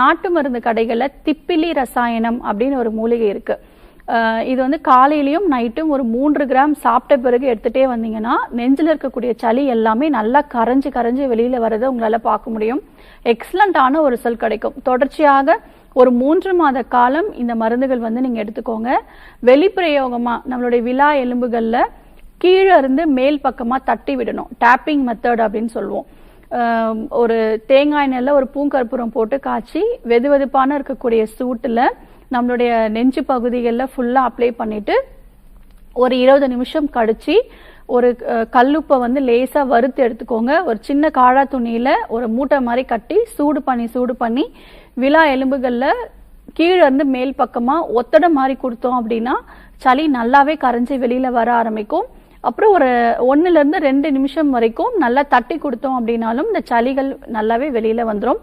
நாட்டு மருந்து கடைகள்ல திப்பிலி ரசாயனம் அப்படின்னு ஒரு மூலிகை இருக்கு. இது வந்து காலையிலயும் நைட்டும் ஒரு 3 கிராம் சாப்பிட்ட பிறகு எடுத்துட்டே வந்தீங்கன்னா நெஞ்சில் இருக்கக்கூடிய சளி எல்லாமே நல்லா கரைஞ்சு கரைஞ்சு வெளியில வரதை உங்களால பார்க்க முடியும். எக்ஸலண்டான ஒரு ரிசல்ட் கிடைக்கும். தொடர்ச்சியாக ஒரு 3 மாத காலம் இந்த மருந்துகள் வந்து நீங்க எடுத்துக்கோங்க. வெளிப்பிரயோகமா நம்மளுடைய விலா எலும்புகள்ல கீழே இருந்து மேல் பக்கமா தட்டி விடணும். டேப்பிங் மெத்தட் அப்படின்னு சொல்லுவோம். ஒரு தேங்காய் எண்ணெயில ஒரு பூங்கற்பூரம் போட்டு காய்ச்சி வெதுவெதுப்பான இருக்கக்கூடிய சூட்டுல நம்மளுடைய நெஞ்சு பகுதிகளில் ஃபுல்லா அப்ளை பண்ணிட்டு ஒரு 20 நிமிஷம் கழிச்சு ஒரு கல்லுப்பை வந்து லேசா வறுத்து எடுத்துக்கோங்க. ஒரு சின்ன காழா துணியில ஒரு மூட்டை மாதிரி கட்டி சூடு பண்ணி விலா எலும்புகள்ல கீழே இருந்து மேல் பக்கமா ஒத்தடை மாதிரி கொடுத்தோம் அப்படின்னா சளி நல்லாவே கரைஞ்சி வெளியில வர ஆரம்பிக்கும். அப்புறம் ஒரு 1 to 2 நிமிஷம் வரைக்கும் நல்லா தட்டி கொடுத்தோம் அப்படின்னாலும் இந்த சளிகள் நல்லாவே வெளியில வந்துடும்.